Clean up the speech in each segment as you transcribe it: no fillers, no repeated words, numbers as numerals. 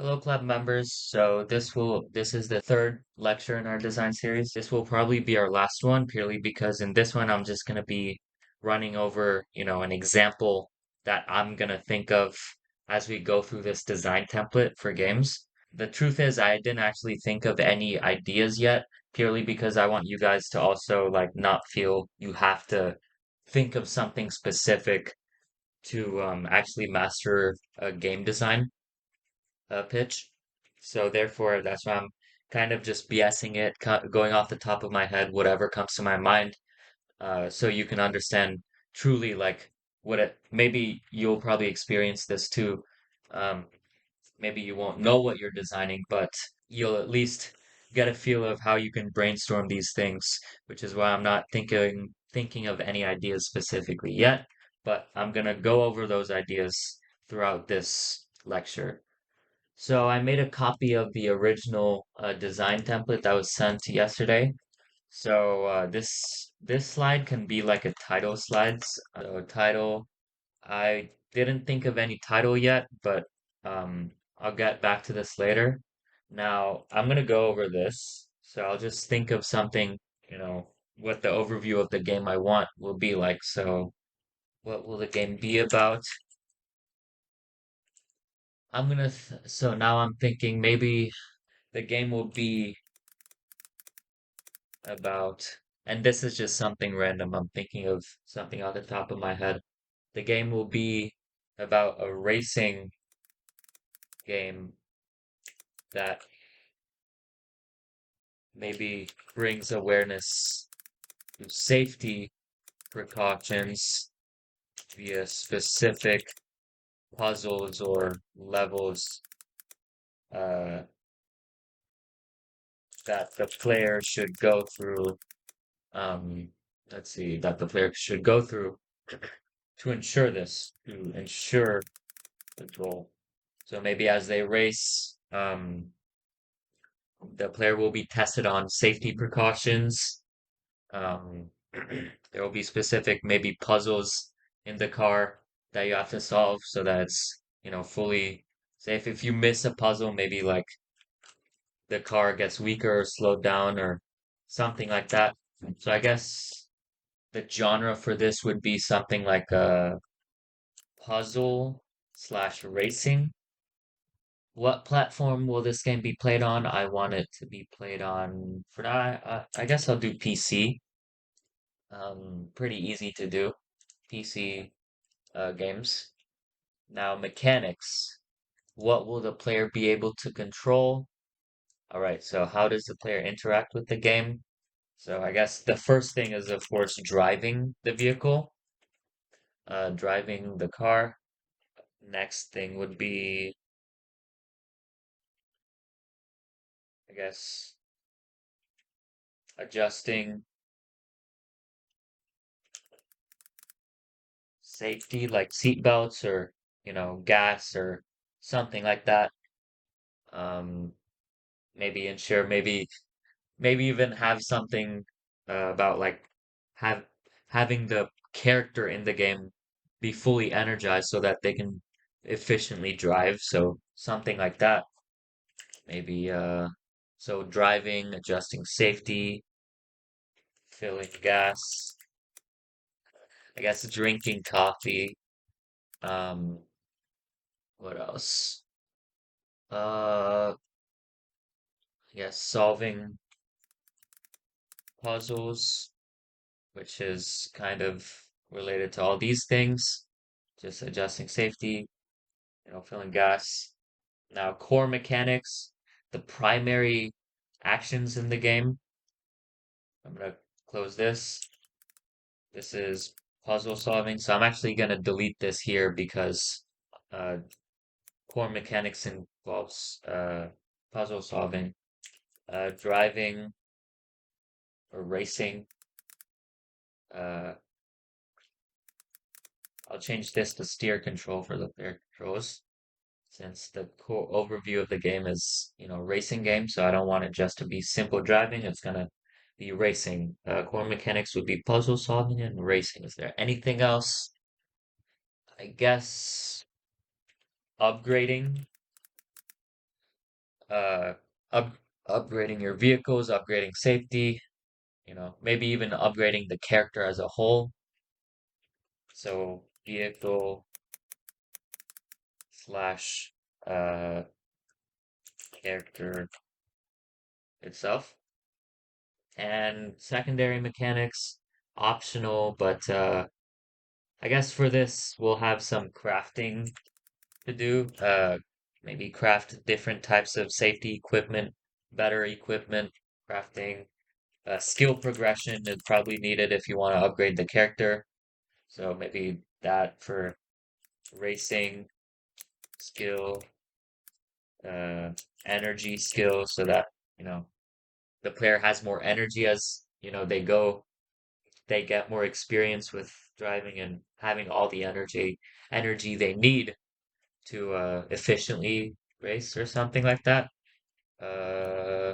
Hello, club members. So this is the third lecture in our design series. This will probably be our last one, purely because in this one I'm just gonna be running over, an example that I'm gonna think of as we go through this design template for games. The truth is I didn't actually think of any ideas yet, purely because I want you guys to also like not feel you have to think of something specific to actually master a game design pitch. So therefore, that's why I'm kind of just BSing it, going off the top of my head, whatever comes to my mind, so you can understand truly like what it. Maybe you'll probably experience this too. Um, Maybe you won't know what you're designing, but you'll at least get a feel of how you can brainstorm these things, which is why I'm not thinking of any ideas specifically yet, but I'm gonna go over those ideas throughout this lecture. So I made a copy of the original design template that was sent yesterday. So this slide can be like a title slides. Title. I didn't think of any title yet, but I'll get back to this later. Now I'm gonna go over this. So I'll just think of something, what the overview of the game I want will be like. So what will the game be about? So now I'm thinking maybe the game will be about, and this is just something random. I'm thinking of something on the top of my head. The game will be about a racing game that maybe brings awareness to safety precautions via specific puzzles or levels uh, that the player should go through. Um, let's see, that the player should go through to ensure this, to ensure the goal. So maybe as they race, the player will be tested on safety precautions. Um, there will be specific maybe puzzles in the car that you have to solve so that it's, fully safe. If you miss a puzzle, maybe like the car gets weaker or slowed down or something like that. So I guess the genre for this would be something like a puzzle slash racing. What platform will this game be played on? I want it to be played on, for now, I guess I'll do PC. Pretty easy to do. PC games. Now, mechanics. What will the player be able to control? All right, so how does the player interact with the game? So I guess the first thing is, of course, driving the vehicle, driving the car. Next thing would be, I guess, adjusting safety, like seat belts or, gas or something like that. Um, Maybe ensure, maybe even have something about like have having the character in the game be fully energized so that they can efficiently drive. So something like that. Maybe so driving, adjusting safety, filling gas, I guess drinking coffee. Um, what else? I guess solving puzzles, which is kind of related to all these things. Just adjusting safety, filling gas. Now, core mechanics, the primary actions in the game. I'm gonna close this. This is puzzle solving. So I'm actually gonna delete this here because uh, core mechanics involves puzzle solving, driving or racing. Uh, I'll change this to steer control for the player controls, since the core overview of the game is, racing game, so I don't want it just to be simple driving. It's gonna be racing. Core mechanics would be puzzle solving and racing. Is there anything else? I guess upgrading uh, up, upgrading your vehicles, upgrading safety, maybe even upgrading the character as a whole. So vehicle slash uh, character itself. And secondary mechanics, optional, but I guess for this we'll have some crafting to do. Maybe craft different types of safety equipment, better equipment, crafting. Skill progression is probably needed if you want to upgrade the character. So maybe that for racing skill, uh, energy skill, so that, you know, the player has more energy as, they get more experience with driving and having all the energy they need to efficiently race or something like that. Uh,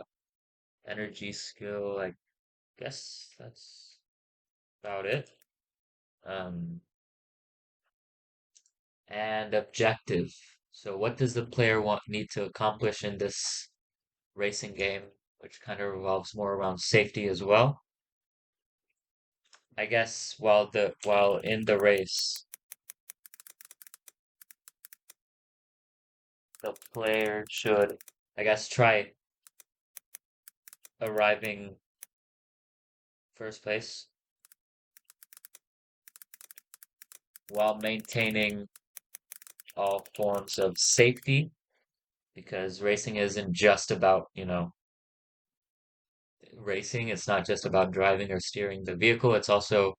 energy skill, I guess that's about it. Um, and objective. So what does the player need to accomplish in this racing game, which kind of revolves more around safety as well? I guess while in the race, the player should, I guess, try arriving first place while maintaining all forms of safety, because racing isn't just about, racing. It's not just about driving or steering the vehicle. It's also,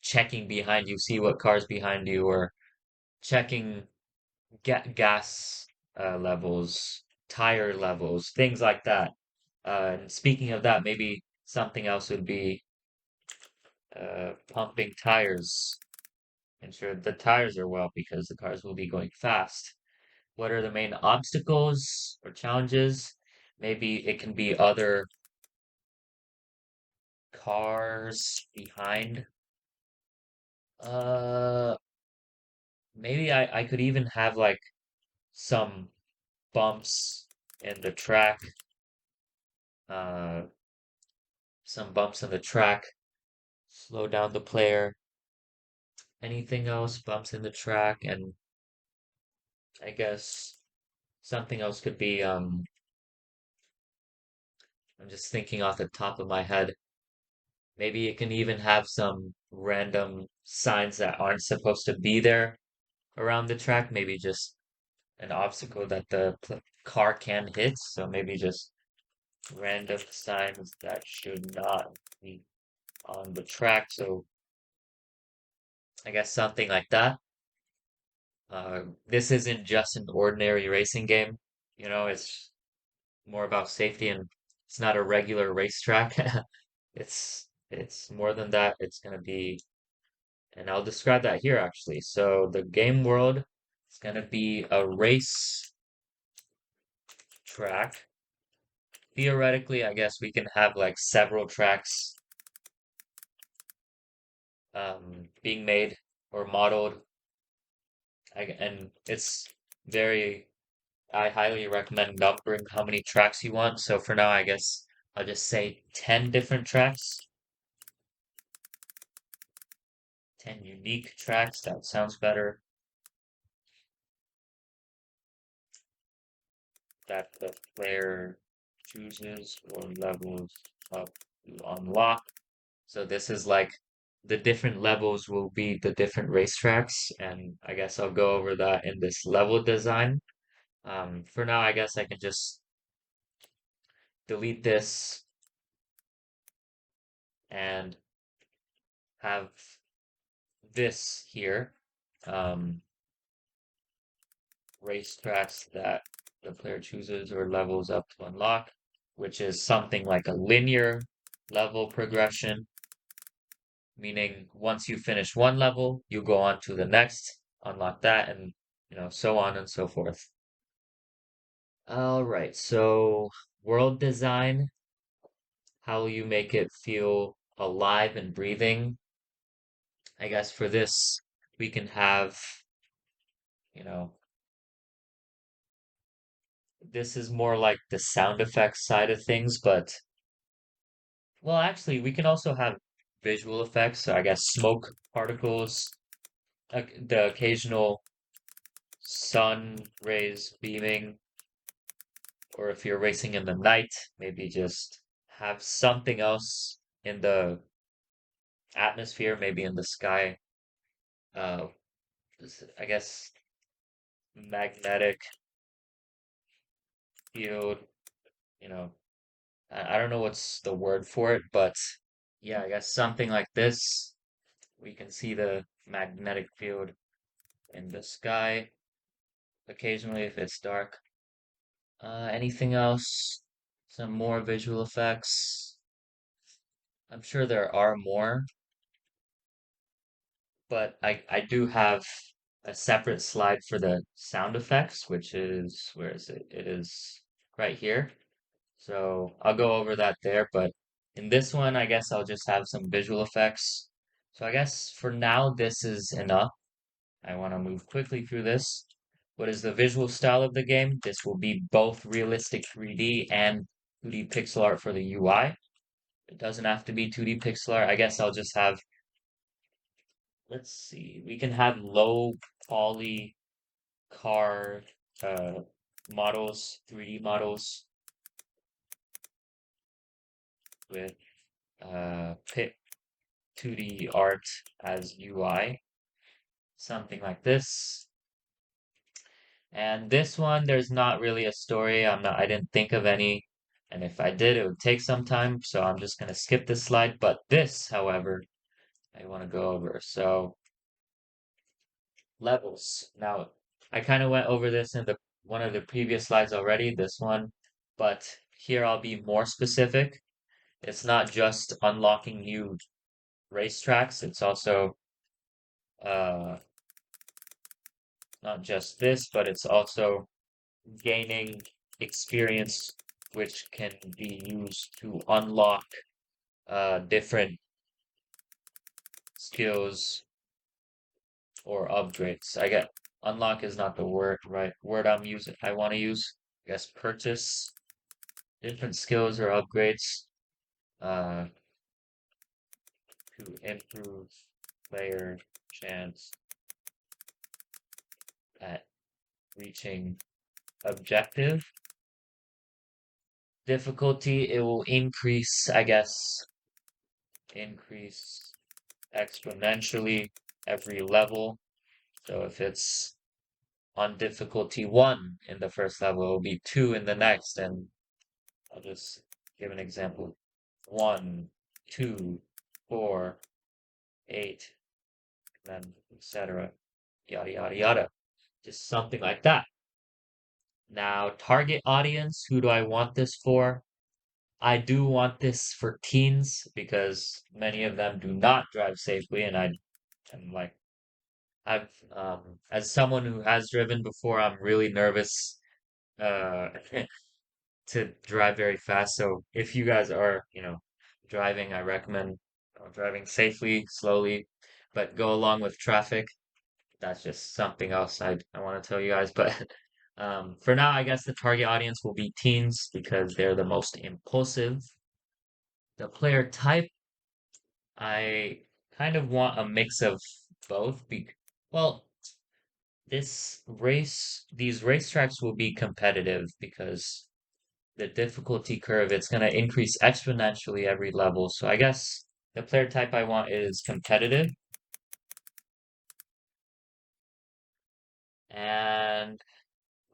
checking behind you, see what car's behind you, or checking gas levels, tire levels, things like that. And speaking of that, maybe something else would be pumping tires. Ensure the tires are well because the cars will be going fast. What are the main obstacles or challenges? Maybe it can be other cars behind. Uh, maybe I could even have like some bumps in the track, uh, some bumps in the track, slow down the player. Anything else? Bumps in the track, and I guess something else could be, I'm just thinking off the top of my head. Maybe it can even have some random signs that aren't supposed to be there around the track. Maybe just an obstacle that the car can hit. So maybe just random signs that should not be on the track. So I guess something like that. This isn't just an ordinary racing game. It's more about safety and it's not a regular racetrack. It's more than that. It's gonna be, and I'll describe that here actually. So the game world is gonna be a race track. Theoretically, I guess we can have like several tracks being made or modeled. And it's very, I highly recommend numbering how many tracks you want. So for now, I guess I'll just say 10 different tracks, 10 unique tracks. That sounds better. That the player chooses or levels up to unlock. So this is like the different levels will be the different racetracks, and I guess I'll go over that in this level design. For now, I guess I can just delete this and have this here. Um, Racetracks that the player chooses or levels up to unlock, which is something like a linear level progression, meaning once you finish one level, you go on to the next, unlock that, and so on and so forth. All right, so world design, how will you make it feel alive and breathing? I guess for this, we can have, you know, this is more like the sound effects side of things, but well, actually, we can also have visual effects. So I guess smoke particles, the occasional sun rays beaming, or if you're racing in the night, maybe just have something else in the atmosphere, maybe in the sky. Uh, I guess magnetic field, you know, I don't know what's the word for it, but yeah, I guess something like this. We can see the magnetic field in the sky occasionally if it's dark. Anything else? Some more visual effects. I'm sure there are more, but I do have a separate slide for the sound effects, which is, where is it? It is right here. So I'll go over that there, but in this one, I guess I'll just have some visual effects. So I guess for now, this is enough. I want to move quickly through this. What is the visual style of the game? This will be both realistic 3D and 2D pixel art for the UI. It doesn't have to be 2D pixel art. I guess I'll just have, let's see, we can have low poly car uh, models, 3D models with pit 2D art as UI, something like this. And this one, there's not really a story. I didn't think of any. And if I did, it would take some time. So I'm just going to skip this slide. But this, however, I want to go over. So levels. Now, I kind of went over this in the one of the previous slides already, this one. But here I'll be more specific. It's not just unlocking new racetracks. It's also uh, not just this, but it's also gaining experience which can be used to unlock different skills or upgrades. I get unlock is not the word I'm using I want to use. I guess purchase different skills or upgrades uh to improve player chance at reaching objective. Difficulty, it will increase, I guess, increase exponentially every level. So if it's on difficulty 1 in the first level, it will be 2 in the next. And I'll just give an example. 1, 2, 4, 8, then etc. Yada, yada, yada. Just something like that. Now, target audience, who do I want this for? I do want this for teens because many of them do not drive safely, and I am like, as someone who has driven before, I'm really nervous uh, to drive very fast. So if you guys are, driving, I recommend driving safely, slowly, but go along with traffic. That's just something else I want to tell you guys. But for now, I guess the target audience will be teens because they're the most impulsive. The player type, I kind of want a mix of both. Well, these racetracks will be competitive because the difficulty curve, it's going to increase exponentially every level. So I guess the player type I want is competitive. And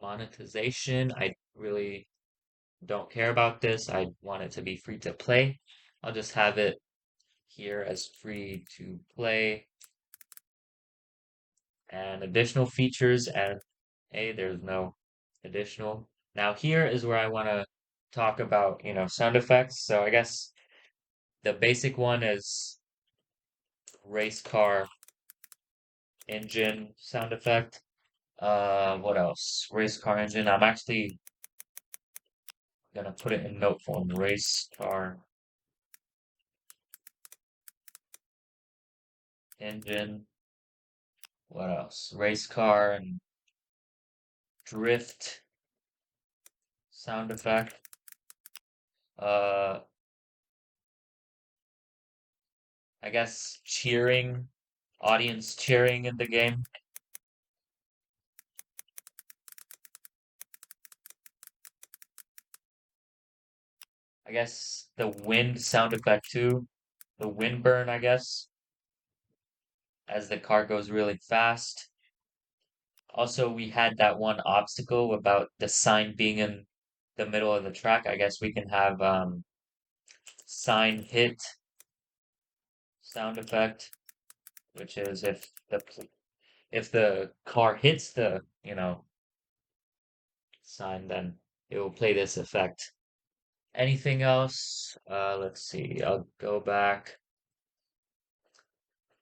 monetization, I really don't care about this. I want it to be free to play. I'll just have it here as free to play. And additional features, and hey, there's no additional. Now here is where I want to talk about, sound effects. So I guess the basic one is race car engine sound effect. What else? Race car engine. I'm actually gonna put it in note form. Race car engine. What else? Race car and drift sound effect. Uh, I guess cheering, audience cheering in the game. I guess the wind sound effect too. The wind burn, I guess, as the car goes really fast. Also, we had that one obstacle about the sign being in the middle of the track. I guess we can have sign hit sound effect, which is if the car hits the, sign, then it will play this effect. Anything else? Let's see. I'll go back.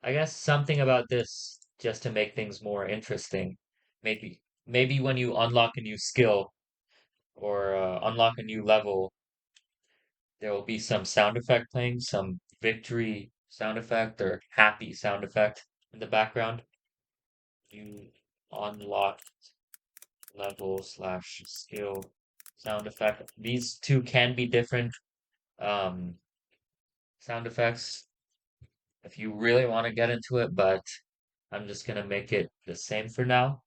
I guess something about this just to make things more interesting. Maybe when you unlock a new skill or unlock a new level, there will be some sound effect playing, some victory sound effect or happy sound effect in the background. You unlock level slash skill sound effect. These two can be different um, sound effects if you really want to get into it, but I'm just gonna make it the same for now.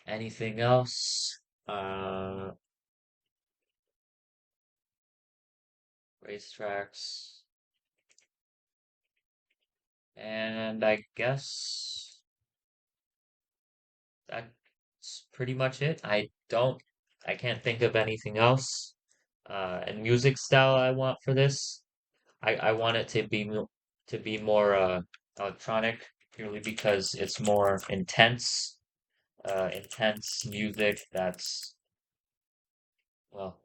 Anything else? Racetracks. And I guess that's pretty much it. I can't think of anything else. And music style I want for this. I want it to be more electronic purely because it's more intense, intense music that's well,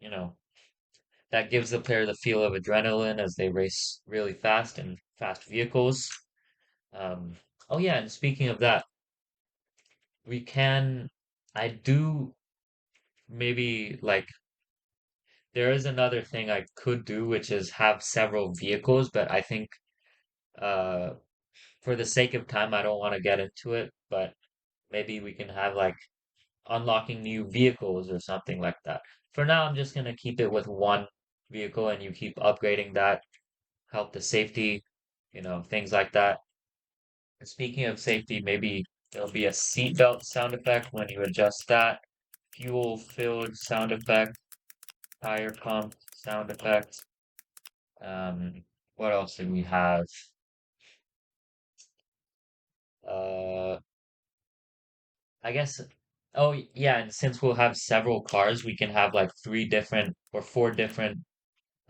that gives the player the feel of adrenaline as they race really fast in fast vehicles. Um, oh yeah, and speaking of that, we can I do maybe like there is another thing I could do, which is have several vehicles, but I think uh for the sake of time, I don't want to get into it, but maybe we can have like unlocking new vehicles or something like that. For now, I'm just gonna keep it with one vehicle and you keep upgrading that, help the safety, things like that. And speaking of safety, maybe there'll be a seatbelt sound effect when you adjust that, fuel filled sound effect, tire pump sound effect. Um, what else do we have? Uh, I guess, oh yeah, and since we'll have several cars, we can have like three different or four different,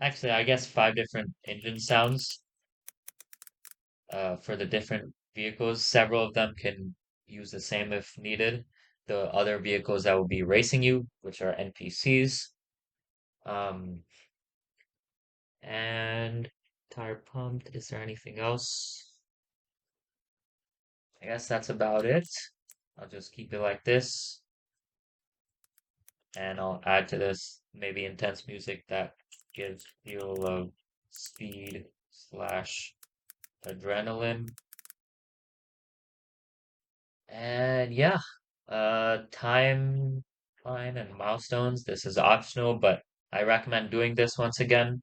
actually, I guess five different engine sounds for the different vehicles. Several of them can use the same if needed. The other vehicles that will be racing you, which are NPCs. Um, and tire pumped. Is there anything else? I guess that's about it. I'll just keep it like this, and I'll add to this maybe intense music that gives feel of speed slash adrenaline. And yeah, timeline and milestones. This is optional, but I recommend doing this once again.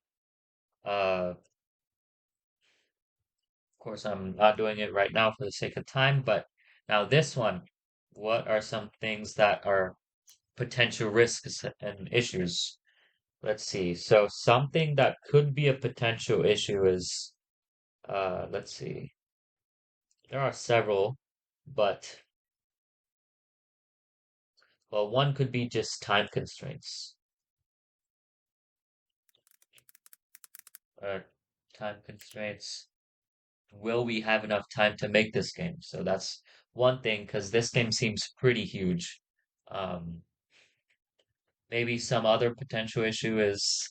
Of course, I'm not doing it right now for the sake of time, but now this one, what are some things that are potential risks and issues? Let's see. So something that could be a potential issue is, let's see. There are several, but well, one could be just time constraints. Uh, time constraints. Will we have enough time to make this game? So that's one thing, because this game seems pretty huge. Um, maybe some other potential issue is,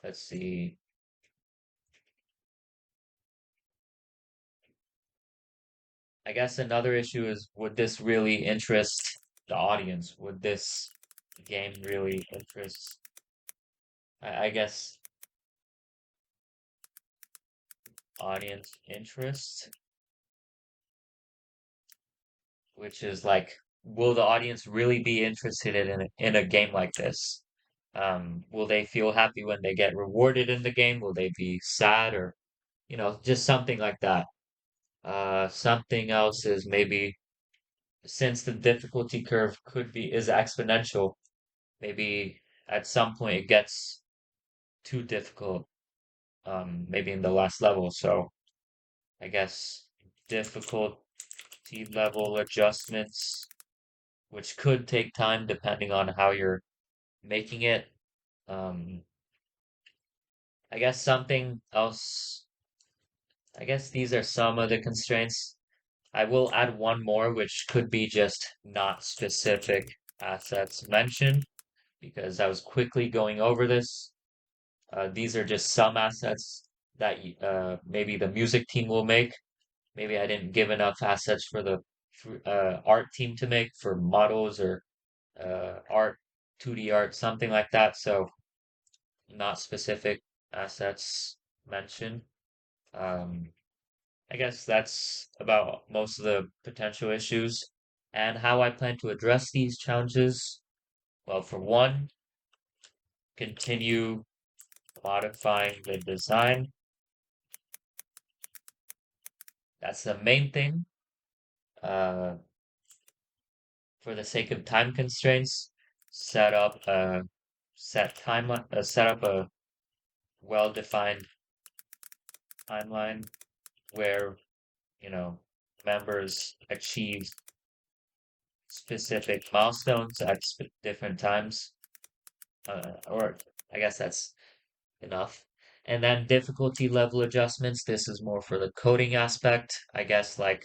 let's see, I guess another issue is would this really interest the audience? Would this game really interest, I guess, audience interest, which is like will the audience really be interested in a game like this? Will they feel happy when they get rewarded in the game? Will they be sad or, just something like that? Something else is maybe since the difficulty curve is exponential, maybe at some point it gets too difficult, maybe in the last level. So I guess difficulty level adjustments, which could take time depending on how you're making it. Um, I guess something else, I guess these are some of the constraints. I will add one more, which could be just not specific assets mentioned, because I was quickly going over this. These are just some assets that maybe the music team will make. Maybe I didn't give enough assets for the art team to make for models or art, 2D art, something like that. So not specific assets mentioned. Um, I guess that's about most of the potential issues and how I plan to address these challenges. Well, for one, continue modifying the design. That's the main thing. Uh, for the sake of time constraints, set up a set up a well-defined timeline where, you know, members achieve specific milestones at different times. Or I guess that's enough. And then difficulty level adjustments. This is more for the coding aspect. I guess like,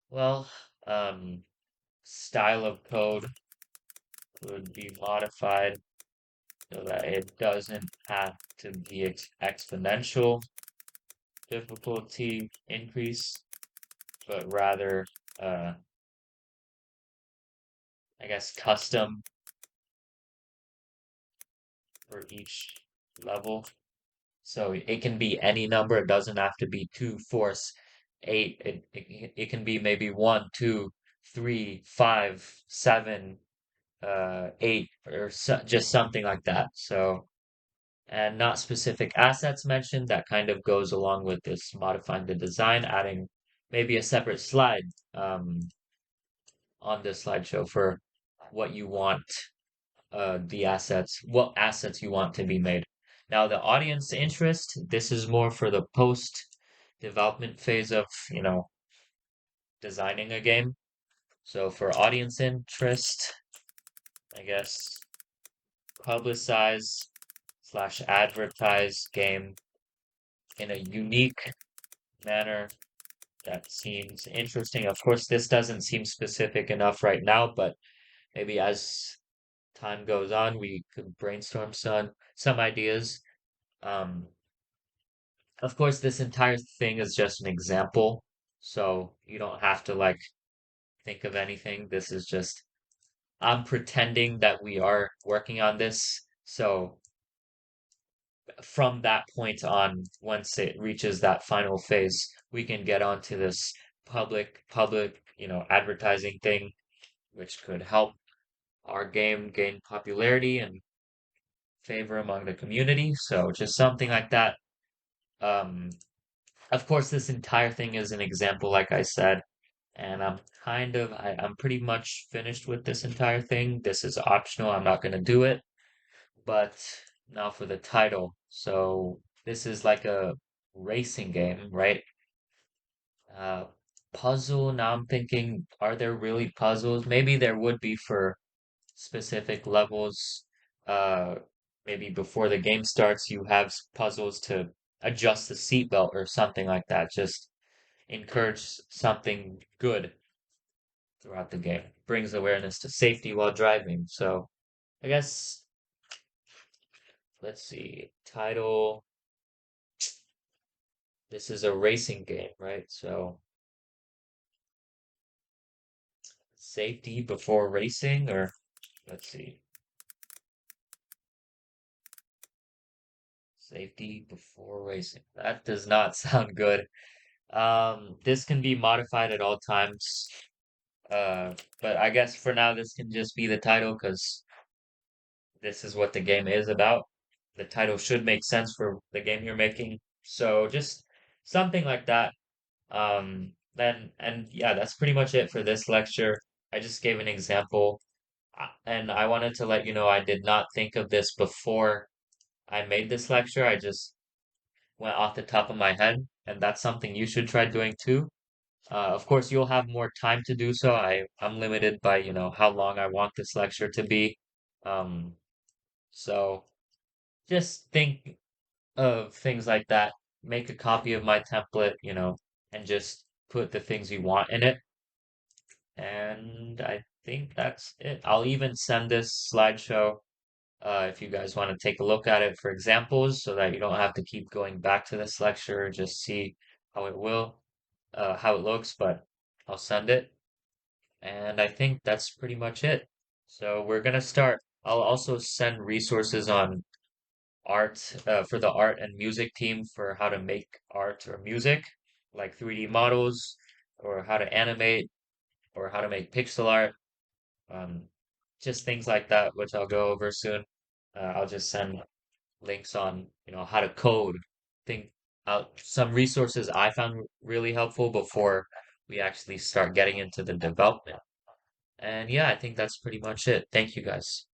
well, um, style of code could be modified so that it doesn't have to be exponential difficulty increase, but rather, uh, I guess, custom for each level. So it can be any number. It doesn't have to be two, four, eight. It can be maybe one, two, three, five, seven, eight, or just something like that. So, and not specific assets mentioned. That kind of goes along with this modifying the design, adding maybe a separate slide on this slideshow for what you want what assets you want to be made. Now, the audience interest, this is more for the post development phase of, designing a game. So for audience interest, I guess publicize slash advertise game in a unique manner that seems interesting. Of course, this doesn't seem specific enough right now, but maybe as time goes on, we could brainstorm some ideas. Um, Of course, this entire thing is just an example, so you don't have to like think of anything. This is just I'm pretending that we are working on this. So from that point on, once it reaches that final phase, we can get onto this public, advertising thing, which could help our game gain popularity and favor among the community. So just something like that. Um, of course, this entire thing is an example, like I said. And I'm pretty much finished with this entire thing. This is optional. I'm not going to do it. But now for the title. So this is like a racing game, right? Uh, puzzle. Now I'm thinking, are there really puzzles? Maybe there would be for specific levels. Uh, maybe before the game starts, you have puzzles to adjust the seatbelt or something like that. Just encourage something good throughout the game. Brings awareness to safety while driving. So I guess let's see. Title. This is a racing game, right? So safety before racing, or let's see. Safety before racing. That does not sound good. This can be modified at all times. Uh, but I guess for now this can just be the title because this is what the game is about. The title should make sense for the game you're making. So just something like that. Then and yeah, that's pretty much it for this lecture. I just gave an example, and I wanted to let you know I did not think of this before I made this lecture. I just went off the top of my head, and that's something you should try doing too. Of course, you'll have more time to do so. I'm limited by, how long I want this lecture to be. Um, so just think of things like that. Make a copy of my template, and just put the things you want in it. And I think that's it. I'll even send this slideshow if you guys want to take a look at it for examples so that you don't have to keep going back to this lecture, just see how it looks, but I'll send it. And I think that's pretty much it. So we're gonna start. I'll also send resources on art for the art and music team for how to make art or music, like 3D models, or how to animate, or how to make pixel art, um, just things like that, which I'll go over soon. I'll just send links on, how to code. Think out some resources I found really helpful before we actually start getting into the development. And yeah, I think that's pretty much it. Thank you guys.